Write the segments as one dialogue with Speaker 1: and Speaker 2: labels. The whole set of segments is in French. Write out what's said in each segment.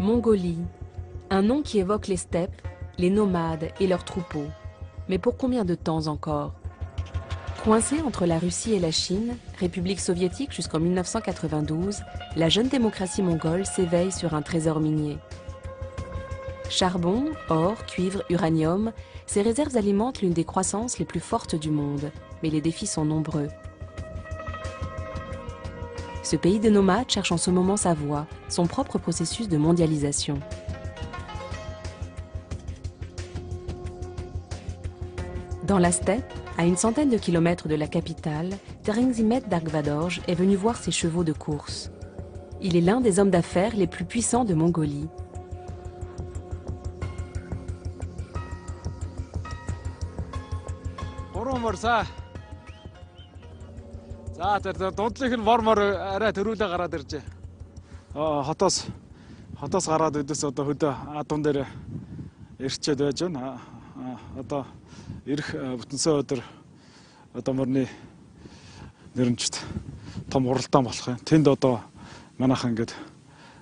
Speaker 1: Mongolie, un nom qui évoque les steppes, les nomades et leurs troupeaux. Mais pour combien de temps encore? Coincée entre la Russie et la Chine, République soviétique jusqu'en 1992, la jeune démocratie mongole s'éveille sur un trésor minier. Charbon, or, cuivre, uranium, ces réserves alimentent l'une des croissances les plus fortes du monde, mais les défis sont nombreux. Ce pays de nomades cherche en ce moment sa voie, son propre processus de mondialisation. Dans la steppe, à une centaine de kilomètres de la capitale, Terengzimet Dagvadorj est venu voir ses chevaux de course. Il est l'un des hommes d'affaires les plus puissants de Mongolie.
Speaker 2: За тэр дундлыг нь мор арай төрүүлээ гараад иржээ. Хотоос гараад өдөөс одоо хөдөө адун дээр ирчээд байж байна. Одоо ирэх бүтэнсээ өдөр одоо морны нэрнчт том уралдаан болох юм. Тэнд одоо манайхан ингээд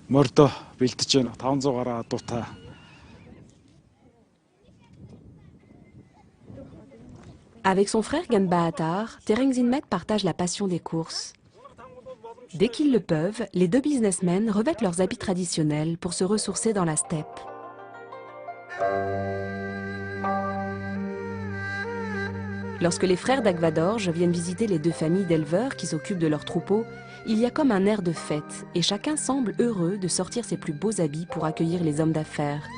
Speaker 2: мордо бэлдэж байна. 500 гаруй адуутай.
Speaker 1: Avec son frère Ganbaatar, Terengzimet partage la passion des courses. Dès qu'ils le peuvent, les deux businessmen revêtent leurs habits traditionnels pour se ressourcer dans la steppe. Lorsque les frères Dagvadorj viennent visiter les deux familles d'éleveurs qui s'occupent de leurs troupeaux, il y a comme un air de fête et chacun semble heureux de sortir ses plus beaux habits pour accueillir les hommes d'affaires.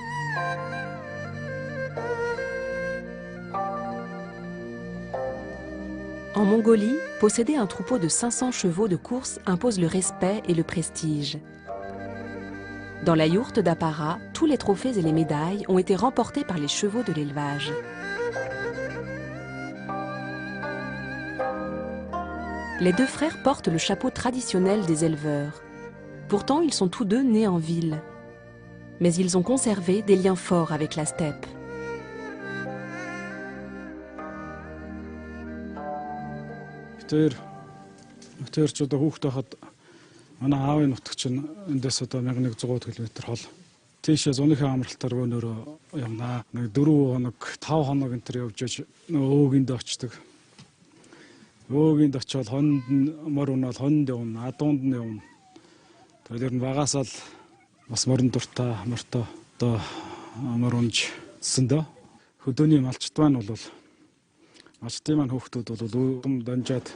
Speaker 1: En Mongolie, posséder un troupeau de 500 chevaux de course impose le respect et le prestige. Dans la yourte d'Apara, tous les trophées et les médailles ont été remportés par les chevaux de l'élevage. Les deux frères portent le chapeau traditionnel des éleveurs. Pourtant, ils sont tous deux nés en ville. Mais ils ont conservé des liens forts avec la steppe.
Speaker 2: Тэр ч одоо хүүхдээ хахад манай аавын нутагч нь эндээс одоо 1100 км хол. Тийшээ зуныхаа амралтаар өнөөрөө явнаа. Нэг 4 хоног, 5 хоног энэ төр явж өөгөнд очдөг. Өөгөнд очиод хонд мор унаал хонд явна, адуунд нь явна. Тэгэхээр нь багасаал бас морин дуртай, мортой одоо мор унжсан доо. Хөдөөний малчт маань бол малчтын маань хүүхдүүд бол данжаад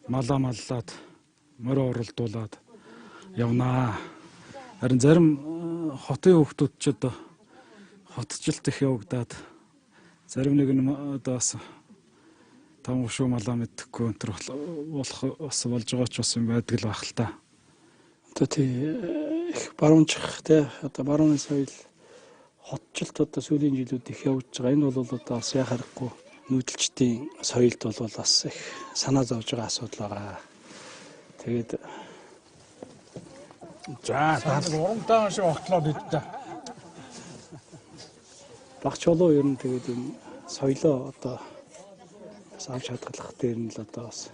Speaker 2: малаа маллаад мороо оролдуулаад явнаа. Харин зарим хотын хүүхдүүд ч одоо хотчлт их явагдаад зарим нэг нь одоо бас там шүү малаа мэдхгүй өнтер болох бас болж байгаа ч бас юм байдаг л байх л та. Одоо тий их баруунчих те одоо барууны соёл хотчлт одоо сүүлийн жилүүд их явж байгаа. Энэ бол одоо бас яхахгүй нүүдэлчдийн соёлд бол бас их санаа зовж байгаа асуудал байгаа. Тэгээд за урамтаа шиг огтлоод идтээ. Багч болоо ер нь тэгээд энэ соёлоо одоо бас авч хадгалах дээр нь л одоо бас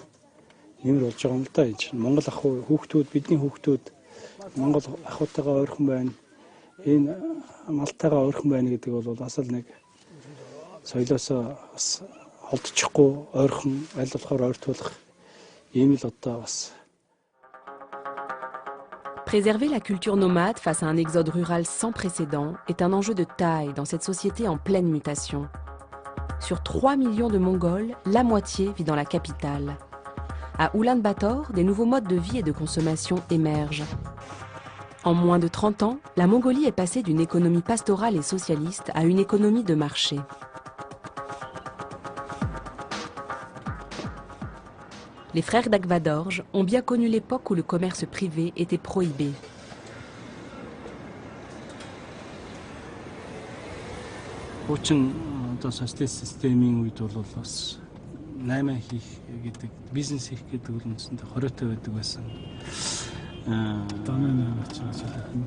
Speaker 2: нэмэр болж байгаа юм л да. Энэ чинь Монгол ахуй хүүхдүүд бидний хүүхдүүд Монгол ахуйтайгаа ойрхон байна. Энэ малтайгаа ойрхон байна гэдэг бол бас л нэг соёлоосоо бас холдчихгүй ойрхон аль болохоор ойртуулах ийм л одоо бас.
Speaker 1: Préserver la culture nomade face à un exode rural sans précédent est un enjeu de taille dans cette société en pleine mutation. Sur 3 millions de Mongols, la moitié vit dans la capitale. À Oulan-Bator, des nouveaux modes de vie et de consommation émergent. En moins de 30 ans, la Mongolie est passée d'une économie pastorale et socialiste à une économie de marché. Les frères Dagvadorj ont bien connu l'époque où le commerce privé était prohibé.
Speaker 2: Хуучин одоо социалист системийн үед бол бас 8 хийх гэдэг бизнес хийх гэдэг бол үндсэндээ хориотой байдаг байсан.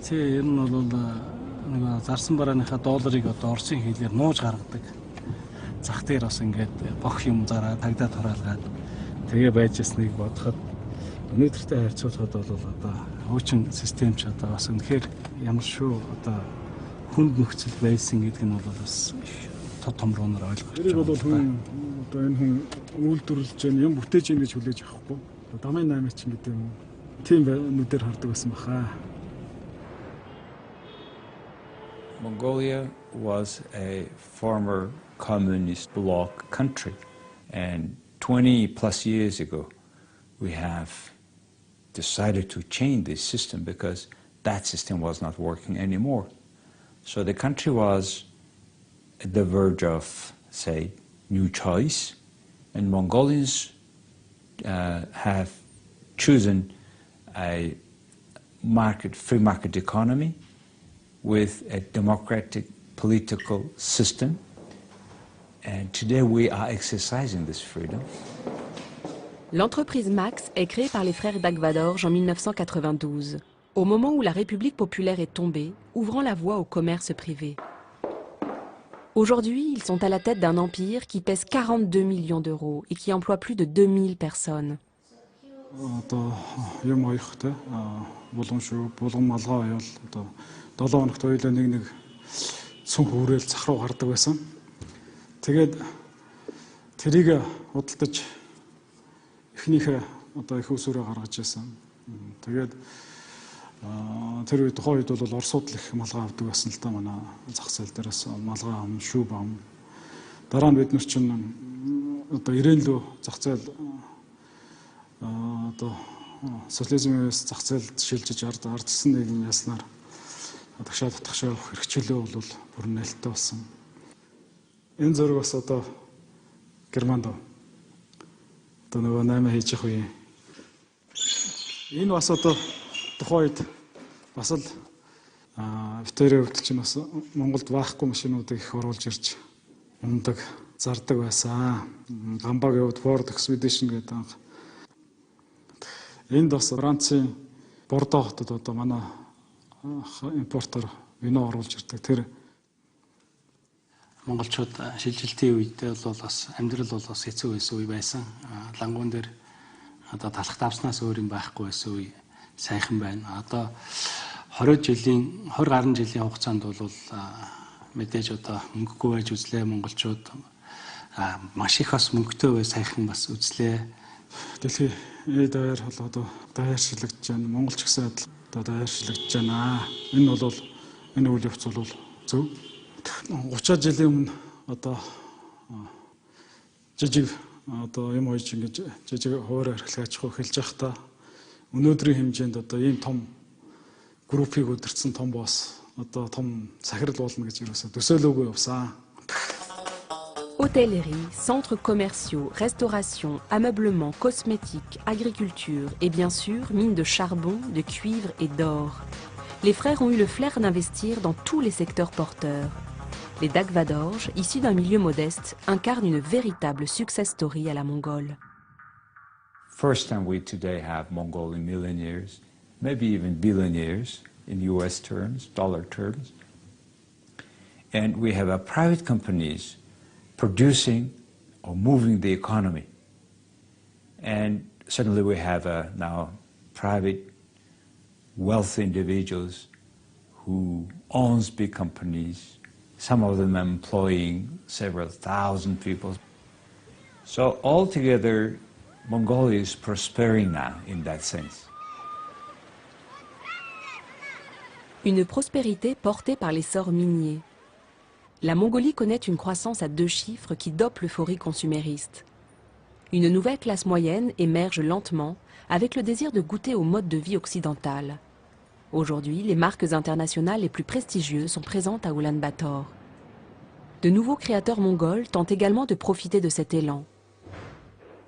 Speaker 2: Тэ ер нь бол нэг зарсан барааныхаа долларыг одоо Оросын хэлээр нууж гаргадаг. Зах дээр бас ингээд бох юм зараа тагдаад хураалгаад тэгээ байж ясныг бодоход өнөөдөртэй харьцуулахад бол одоо хуучин систем ч одоо бас үнэхээр ямар шүү одоо хүнд нөхцөл байсан гэдэг нь бол бас тод томруунаар ойлгох гэж байна. Бол хүн одоо энэ хүн үйлдвэрлэж байгаа юм бүтээж ийн гэж хүлээж авахгүй. Дамын 8 чинь гэдэг юм. Тийм нүдээр хардаг байсан баха.
Speaker 3: Mongolia was a former communist bloc country, and 20 plus years ago we have decided to change this system because that system was not working anymore. So the country was at the verge of, say, new choice, and Mongolians have chosen a free market economy with a democratic political system, and today we are exercising this freedom.
Speaker 1: L'entreprise Max est créée par les frères Dagvadorj en 1992, au moment où la République populaire est tombée, ouvrant la voie au commerce privé. Aujourd'hui, ils sont à la tête d'un empire qui pèse 42 millions d'euros et qui emploie plus de 2000 personnes.
Speaker 2: Эхнийхээ одоо их усүрээ гаргаж байсан. Тэгээд тэр үед тухайн үед бол Оросууд л их малгай авдаг байсан л та манай зах зээл дээрээс малгай ам, шүүб ам. Дараа нь бид нар чинь одоо 90 лөө зах зээл одоо социализмээс зах зээлд шилжиж ардсан нийгэм яснаар тагшаа хэрэгчлөө бол бүр нээлттэй болсон. Энэ зэрэг бас одоо Германд одоо нөгөө 8 хийж явах үе. Энэ бас одоо тухайн үед бас л битэрээ хөтөл чинь бас Монголд ваахгүй машинуудыг их оруулж ирж ундаг, зардаг байсан. Гамбаг явууд Ford Expedition гэдэг анх. Энд бас Францын Бордо хотод одоо манай импортер вино оруулж ирдэг. Тэр монголчууд шилжилтийн үедээ бол бас амьдрал бол бас хэцүү байсан үе байсан. Лангуун дээр одоо талах давснаас өөр юм байхгүй байсан үе сайхан байна. Одоо 20 гаруй жилийн хугацаанд бол мэдээж одоо мөнгөгүй байж үзлээ монголчууд маш их бас мөнгөтэй бай сайхан бас үзлээ. Дэлхийн даяар бол одоо даяаршлагдж байна. Монголч гэсэн одоо даяаршлагдж байна. Энэ бол энэ үйл явц бол зөв. 30 жилийн өмнө одоо жижиг одоо юм ойж ингэж жижиг хуваар архилгаж эхэлж байхдаа өнөөдрийн хэмжээнд одоо ийм том группийг өдөрцөн том босс одоо том сахирал болно гэж юусаа төсөөлөөгүй явсан.
Speaker 1: Hôtellerie, centres commerciaux, restauration, ameublement, cosmétiques, agriculture et bien sûr mines de charbon, de cuivre et d'or. Les frères ont eu le flair d'investir dans tous les secteurs porteurs. Les Dagvadorj, issus d'un milieu modeste, incarnent une véritable success story à la mongole.
Speaker 3: First time we today have Mongolian millionaires, maybe even billionaires in US terms, dollar terms. And we have private companies producing or moving the economy. And suddenly we have now private wealthy individuals who owns big companies, some of them employing several thousand people. So altogether, Mongolia is prospering now in that sense.
Speaker 1: Une prospérité portée par l'essor minier. La Mongolie connaît une croissance à 2 chiffres qui dope l'euphorie consumériste. Une nouvelle classe moyenne émerge lentement avec le désir de goûter au mode de vie occidental. Aujourd'hui, les marques internationales les plus prestigieuses sont présentes à Ulaanbaatar. De nouveaux créateurs mongols tentent également de profiter de cet élan.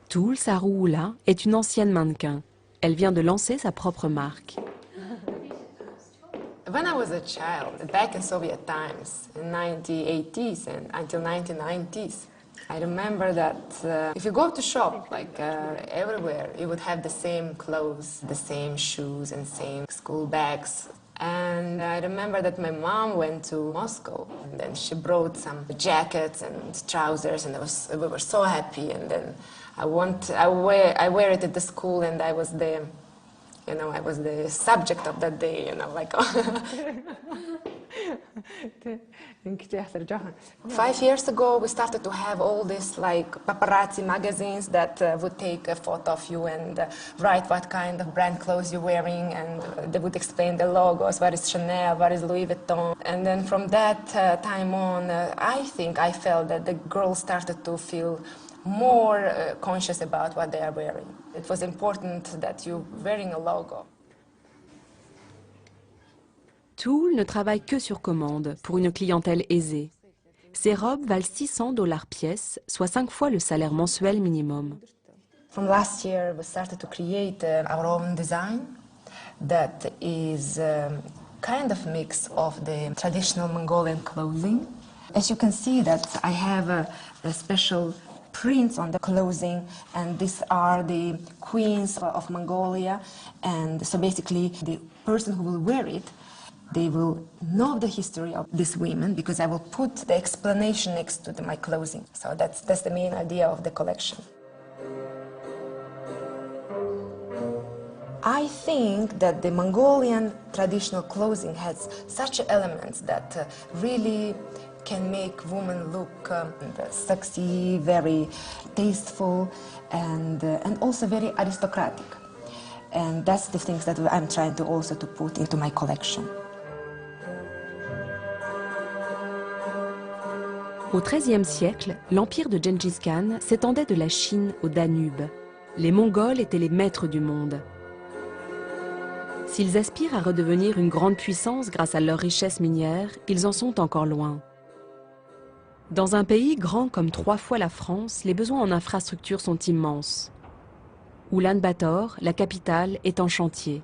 Speaker 1: Tuul Saruula est une ancienne mannequin. Elle vient de lancer sa propre marque.
Speaker 4: When I was a child, back in Soviet times, in 1980s and until 1990s, I remember that if you go to shop, like everywhere, you would have the same clothes, the same shoes and same school bags. And I remember that my mom went to Moscow and then she brought some jackets and trousers and we were so happy. And then I wear it at the school and I was the You know, I was the subject of that day, you know, like. 5 years ago, we started to have all these like paparazzi magazines that would take a photo of you and write what kind of brand clothes you're wearing, and they would explain the logos, what is Chanel, what is Louis Vuitton. And then from that time on, I think I felt that the girls started to feel more conscious about what they are wearing. It was important that you're wearing a logo.
Speaker 1: Tulle ne travaille que sur commande pour une clientèle aisée. Ses robes valent $600 pièce, soit 5 fois le salaire mensuel minimum.
Speaker 4: From last year, we started to create our own design that is kind of mix of the traditional Mongolian clothing. As you can see that I have a special prints on the clothing, and these are the queens of Mongolia, and so basically the person who will wear it, they will know the history of these women because I will put the explanation next to my clothing. So that's the main idea of the collection. I think that the Mongolian traditional clothing has such elements that really can make women look sexy, very tasteful, and also very aristocratic. And that's the things that I'm trying to also to put into my collection.
Speaker 1: Au XIIIe siècle, l'empire de Gengis Khan s'étendait de la Chine au Danube. Les Mongols étaient les maîtres du monde. S'ils aspirent à redevenir une grande puissance grâce à leurs richesses minières, ils en sont encore loin. Dans un pays grand comme 3 fois la France, les besoins en infrastructures sont immenses. Oulan-Bator, la capitale, est en chantier.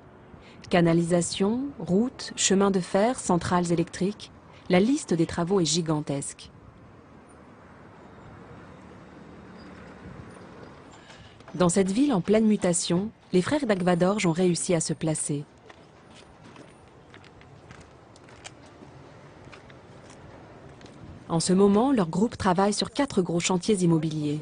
Speaker 1: Canalisation, routes, chemins de fer, centrales électriques, la liste des travaux est gigantesque. Dans cette ville en pleine mutation, les frères d'Agvadorj ont réussi à se placer. En ce moment, leur groupe travaille sur 4 gros chantiers immobiliers.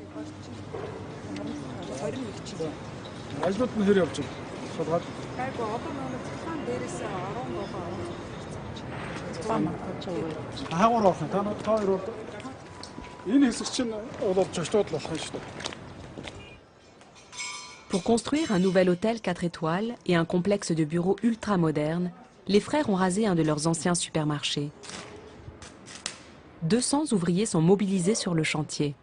Speaker 1: Pour construire un nouvel hôtel 4 étoiles et un complexe de bureaux ultra moderne, les frères ont rasé un de leurs anciens supermarchés. 200 ouvriers sont mobilisés sur le chantier.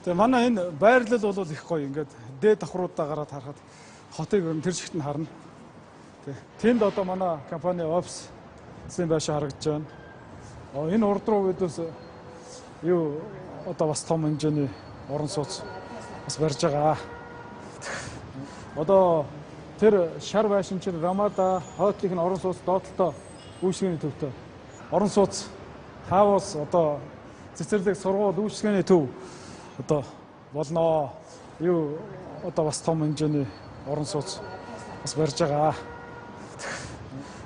Speaker 2: манай энэ байрлал бол их гоё ингээд дээд давхруудаа гараад харахад хотыг тэр шигт нь харна. Тэнд одоо манай компани офис зэн байшаа харагдаж байна. Энэ урд руу бидээс юу одоо бас том хэмжээний орон сууц бас барьж байгаа. Одоо тэр шар байшин чинь Рамада хойтлын орон сууц доотлолтой үйлчлэгээний төвтэй. Орон сууц хаавс одоо цэцэрлэг сургууль үйлчлэгээний төв одоо болно. Юу одоо бас том хэмжээний орон сууц бас барьж байгаа.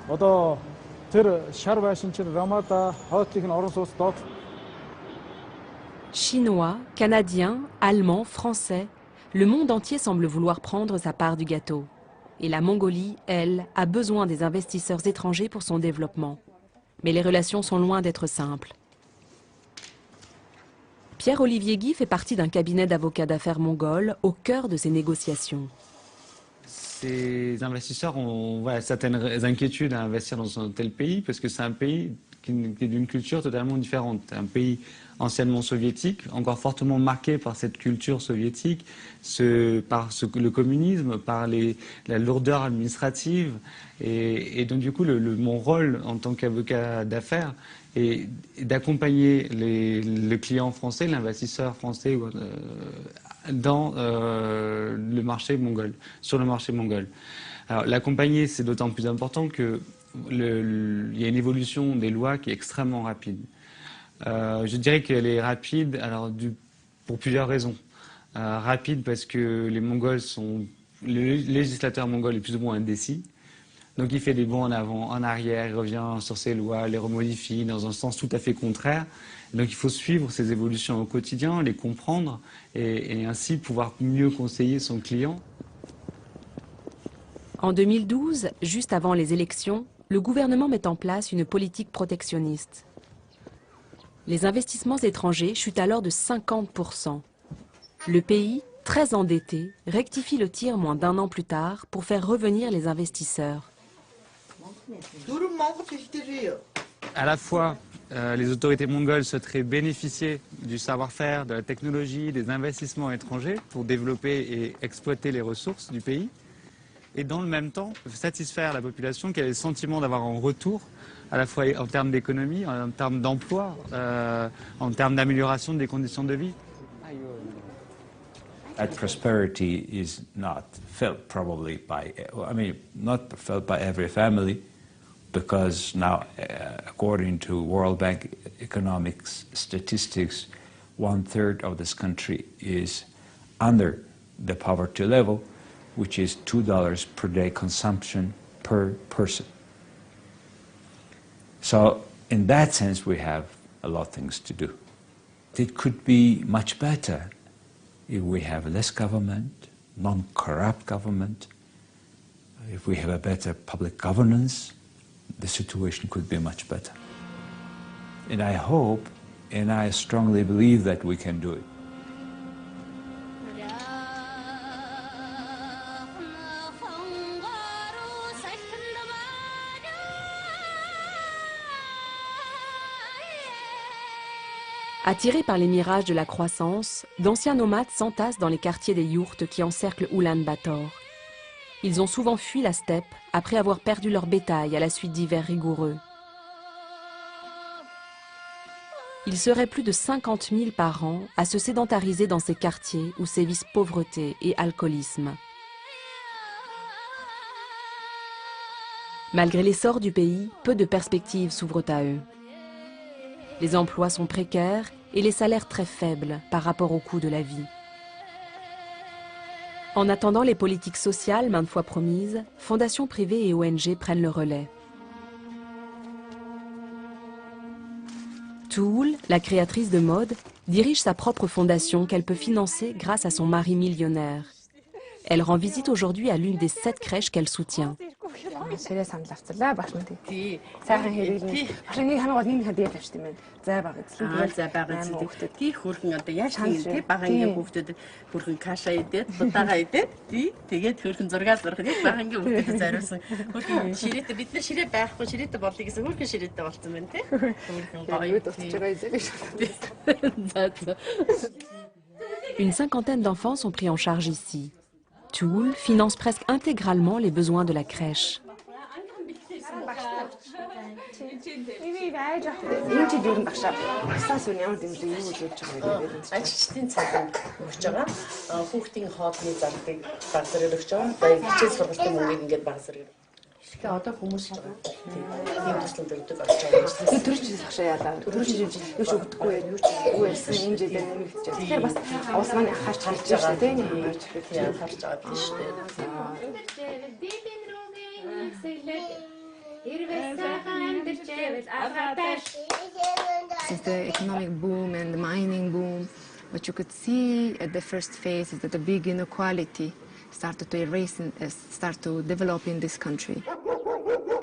Speaker 2: Одоо тэр шар байшин чинь Рамада хойтлын орон сууц доотлол.
Speaker 1: Chinois, Canadiens, Allemands, Français, le monde entier semble vouloir prendre sa part du gâteau. Et la Mongolie, elle, a besoin des investisseurs étrangers pour son développement. Mais les relations sont loin d'être simples. Pierre-Olivier Guy fait partie d'un cabinet d'avocats d'affaires mongols au cœur de ces négociations.
Speaker 5: Ces investisseurs ont certaines inquiétudes à investir dans un tel pays parce que c'est un pays qui est d'une culture totalement différente. Un pays anciennement soviétique, encore fortement marqué par cette culture soviétique, par le communisme, par la lourdeur administrative. Et donc du coup, mon rôle en tant qu'avocat d'affaires est d'accompagner le client français, l'investisseur français dans le marché mongol, sur le marché mongol. Alors l'accompagner, c'est d'autant plus important que il y a une évolution des lois qui est extrêmement rapide. Je dirais qu'elle est rapide pour plusieurs raisons. Rapide parce que le législateur mongol est plus ou moins indécis. Donc il fait des bonds en avant, en arrière, il revient sur ses lois, les remodifie dans un sens tout à fait contraire. Donc il faut suivre ces évolutions au quotidien, les comprendre et ainsi pouvoir mieux conseiller son client.
Speaker 1: En 2012, juste avant les élections, le gouvernement met en place une politique protectionniste. Les investissements étrangers chutent alors de 50%. Le pays, très endetté, rectifie le tir moins d'un an plus tard pour faire revenir les investisseurs.
Speaker 5: À la fois, les autorités mongoles souhaiteraient bénéficier du savoir-faire, de la technologie, des investissements étrangers pour développer et exploiter les ressources du pays. Et dans le même temps, satisfaire la population qui a le sentiment d'avoir un retour, à la fois en termes d'économie, en termes d'emploi, en termes d'amélioration des conditions de vie.
Speaker 3: That prosperity is not felt probably by, not felt by every family, because now, according to World Bank economics statistics, 1/3 of this country is under the poverty level, which is $2 per day consumption per person. So, in that sense, we have a lot of things to do. It could be much better if we have less government, non-corrupt government, if we have a better public governance, the situation could be much better. And I hope, and I strongly believe that we can do it.
Speaker 1: Attirés par les mirages de la croissance, d'anciens nomades s'entassent dans les quartiers des yourtes qui encerclent Oulan-Bator. Ils ont souvent fui la steppe après avoir perdu leur bétail à la suite d'hivers rigoureux. Il serait plus de 50 000 par an à se sédentariser dans ces quartiers où sévissent pauvreté et alcoolisme. Malgré l'essor du pays, peu de perspectives s'ouvrent à eux. Les emplois sont précaires et les salaires très faibles par rapport au coût de la vie. En attendant les politiques sociales maintes fois promises, fondations privées et ONG prennent le relais. Tuul, la créatrice de mode, dirige sa propre fondation qu'elle peut financer grâce à son mari millionnaire. Elle rend visite aujourd'hui à l'une des 7 crèches qu'elle soutient. Une cinquantaine d'enfants sont pris en charge ici. Tuul finance presque intégralement les besoins de la crèche.
Speaker 4: Since the economic boom and the mining boom, what you could see at the first phase is that the big inequality started to start to develop in this country.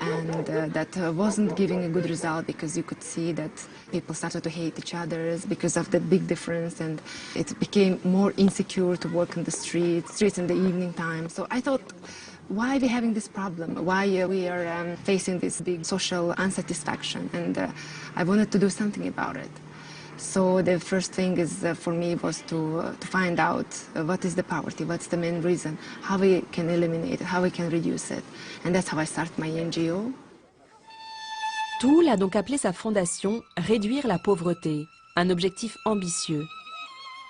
Speaker 4: And that wasn't giving a good result because you could see that people started to hate each other because of the big difference, and it became more insecure to work in the streets in the evening time. So I thought, why are we having this problem? Why we are facing this big social unsatisfaction? And I wanted to do something about it. So the first thing is for me was to find out what is the poverty, what's the main reason, how we can eliminate it, how we can reduce it. And that's how I started my NGO.
Speaker 1: Tuul a donc appelé sa fondation « Réduire la pauvreté », un objectif ambitieux.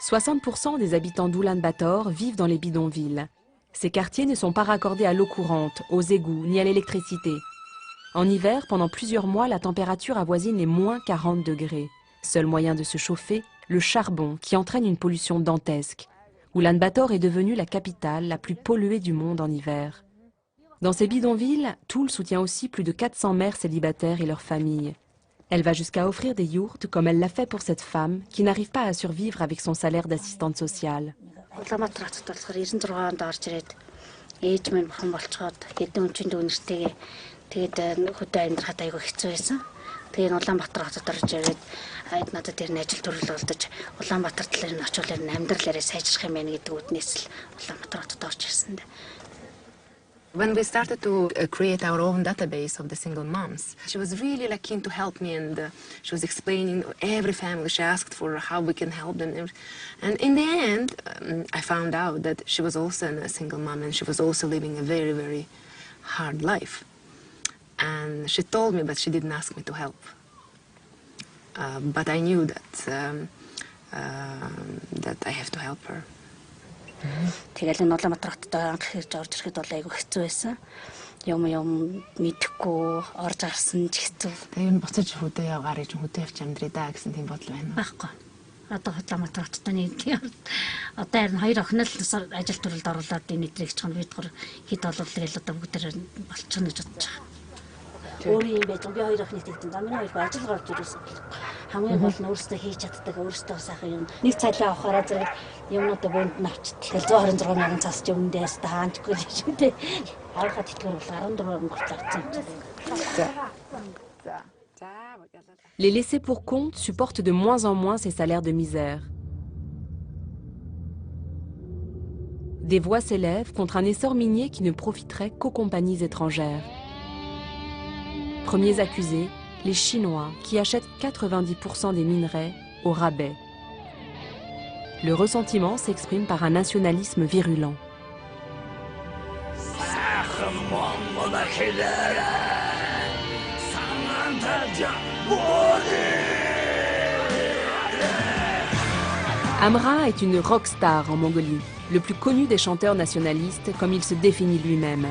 Speaker 1: 60% des habitants d'Oulan-Bator vivent dans les bidonvilles. Ces quartiers ne sont pas raccordés à l'eau courante, aux égouts ni à l'électricité. En hiver, pendant plusieurs mois, la température avoisine les moins 40 degrés. Seul moyen de se chauffer, le charbon qui entraîne une pollution dantesque. Oulan-Bator est devenue la capitale la plus polluée du monde en hiver. Dans ces bidonvilles, Tuul soutient aussi plus de 400 mères célibataires et leurs familles. Elle va jusqu'à offrir des yourtes comme elle l'a fait pour cette femme qui n'arrive pas à survivre avec son salaire d'assistante sociale.
Speaker 6: ээж минь бахан болцоход хэдэн хүчин дүүнэртэйгээ тэгээд хөдөө амьдрахад айгүй хэцүү байсан. Тэгээд Улаанбаатар хотод орж ирээд надад тэр ажил төрөл болдож Улаанбаатар талаар нь очиулаад амьдралаараа сайжрах юм байна гэдэг үднээс л Улаанбаатар хотод орж ирсэн дээ.
Speaker 4: When we started to create our own database of the single moms, she was really like keen to help me, and she was explaining every family. She asked for how we can help them, and in the end, I found out that she was also a single mom, and she was also living a very, very hard life. And she told me, but she didn't ask me to help. But I knew that that I have to help her.
Speaker 6: Тэгэл энэ Улаанбаатар хотод анх ирж орж ирэхэд бол айгүй хэцүү байсан. Юм мэдэхгүй орж гарсан ч хэцүү.
Speaker 4: Тэгээ юу буцаж хөдөө явгаар гэж хөдөө явж амьдрий да гэсэн тийм бодол байна.
Speaker 6: Байхгүй. Одоо Улаанбаатар хотод нэг одоо харин хоёр охин л ажил төрөлд оруулаад энэ эдрийг ч бид гур хэд болов тэгэл одоо бүгдээр болчихно гэж бодож байгаа. Өөрийн юм байж би хоёр охины тэгтэн замын хоёр ажил гарч ирсэн. Хамгийн гол нь өөрсдөө хийж чаддаг, өөрсдөө сайхан юм. Нэг цалин авахаараа зэрэг юмнуудаа бөөнд нь авчт. Тэгэл 126 мянган цаас ч өмнөдөөс та хаанчгүй л шүү дээ. Харахад итгэр бол 14 мянган хүртэл авсан.
Speaker 1: Les laissés pour compte supportent de moins en moins ces salaires de misère. Des voix s'élèvent contre un essor minier qui ne profiterait qu'aux compagnies étrangères. Premiers accusés, les Chinois qui achètent 90% des minerais au rabais. Le ressentiment s'exprime par un nationalisme virulent. Amra est une rockstar en Mongolie, le plus connu des chanteurs nationalistes comme il se définit lui-même.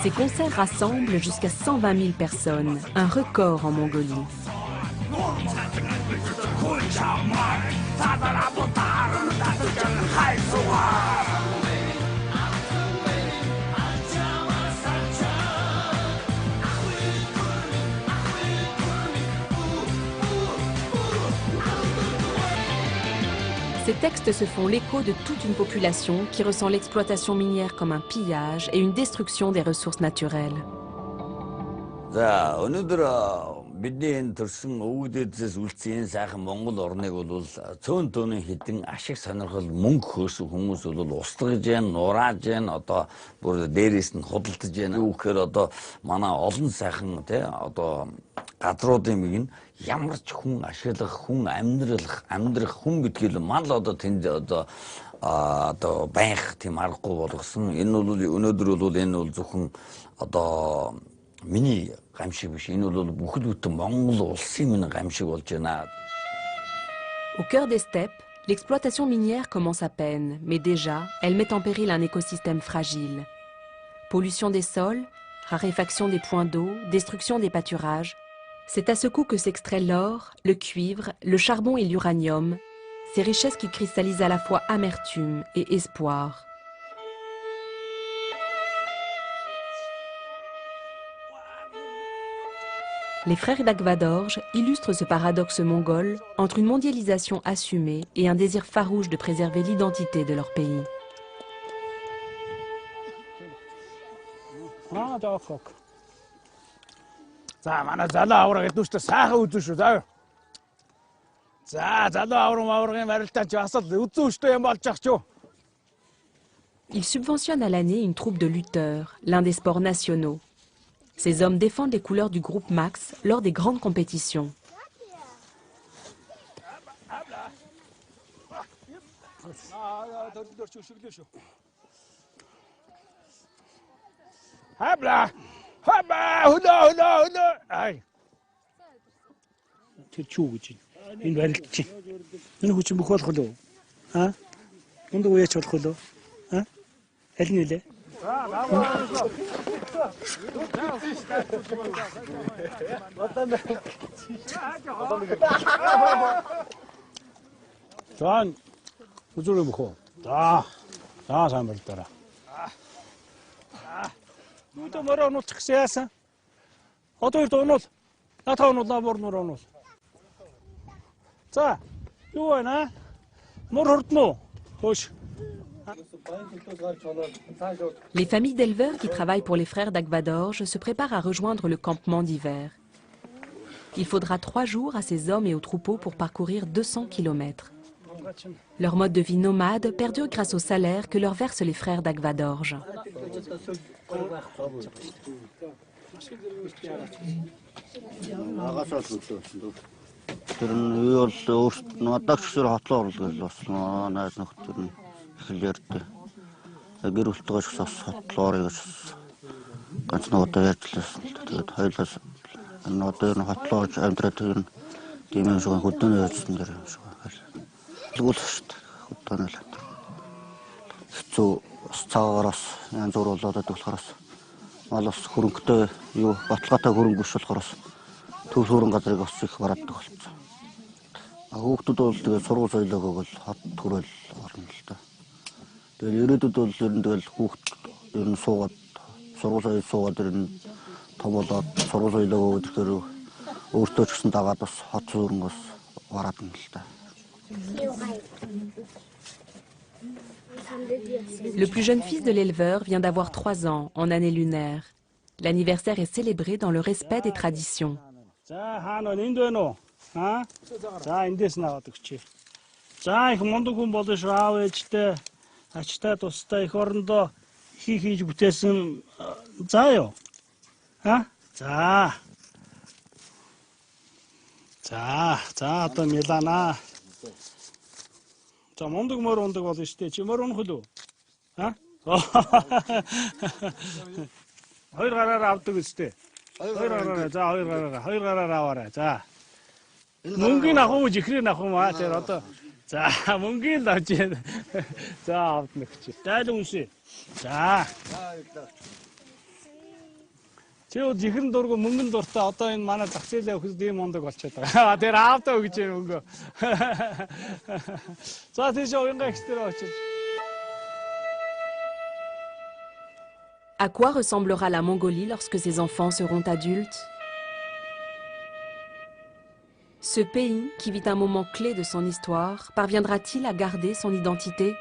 Speaker 1: Ces concerts rassemblent jusqu'à 120 000 personnes, un record en Mongolie. Ces textes se font l'écho de toute une population qui ressent l'exploitation minière comme un pillage et une destruction des ressources naturelles.
Speaker 7: Бидний энэ төрсэн өвгдөөдөөс үлдсэн сайхан Монгол орныг бол цөөн төөний хідэн ашиг сонирхол мөнгө хөөсөн хүмүүс бол устгаж जैन, нурааж जैन, одоо бүр дээрээс нь худалдаж जैन. Юу гэхээр одоо манай олон сайхан тий одоо газруудын миг нь ямар ч хүн ашиглах, хүн амьдрах хүн гэдгийг мал одоо тэнд одоо байх тийм аргагүй болгосон. Энэ бол өнөөдөр бол энэ бол зөвхөн одоо миний гамшиг биш, энэ бол бүхэл бүтэн Монгол улсын минь гамшиг болж байна.
Speaker 1: Au cœur des steppes, l'exploitation minière commence à peine, mais déjà, elle met en péril un écosystème fragile. Pollution des sols, raréfaction des points d'eau, destruction des pâturages. C'est à ce coup que s'extrait l'or, le cuivre, le charbon et l'uranium, ces richesses qui cristallisent à la fois amertume et espoir. Les frères d'Agvadorj illustrent ce paradoxe mongol entre une mondialisation assumée et un désir farouche de préserver l'identité de leur pays. Ils subventionnent à l'année une troupe de lutteurs, l'un des sports nationaux. Ces hommes défendent les couleurs du groupe Max lors des grandes compétitions.
Speaker 2: За сайн болдороо. Нүдэ мөрөө унуулчих гэсэн яасан? Одоо ирд унуул. Натаа унуулаа мөр унуул. За, юу байна? Мөр хурдна уу? Хөөш.
Speaker 1: Les familles d'éleveurs qui travaillent pour les frères d'Agvadorj se préparent à rejoindre le campement d'hiver. Il faudra 3 jours à ces hommes et aux troupeaux pour parcourir 200 km. Leur mode de vie nomade perdure grâce au salaire que leur versent les frères d'Agvadorj. Le plus jeune fils de l'éleveur vient d'avoir 3 ans en année lunaire. L'anniversaire est célébré dans le respect des traditions.
Speaker 2: За хаана вэ? Энд байна уу? Аа? За эндээс наваад өгчээ. За их мундаг хүн болно шүү. Аав ээжтэй, ачтай тустай их орондоо хийж бүтээсэн. За юу? Аа? За. За одоо Милана. За мундаг мөр ундаг болно шүү дээ. Чи мөр унах уу? Аа? Хоёр гараараа авдаг үстэй. Хоёр гараараа аваарай. За. Мөнгөний авах уу, жихрийн авах уу аа тэр одоо. За, мөнгөний л авч яа. За, авдна гэж. Дайл үнсээ. За. Чи жихрийн дургу мөнгөнд дуртай одоо энэ манай зах зээлээ өгөхөд ийм мундаг болчиход байгаа. Тэр аавдаа өгч юм мөнгө. За, тийш уянга экстер очиж.
Speaker 1: À quoi ressemblera la Mongolie lorsque ses enfants seront adultes? Ce pays, qui vit un moment clé de son histoire, parviendra-t-il à garder son identité?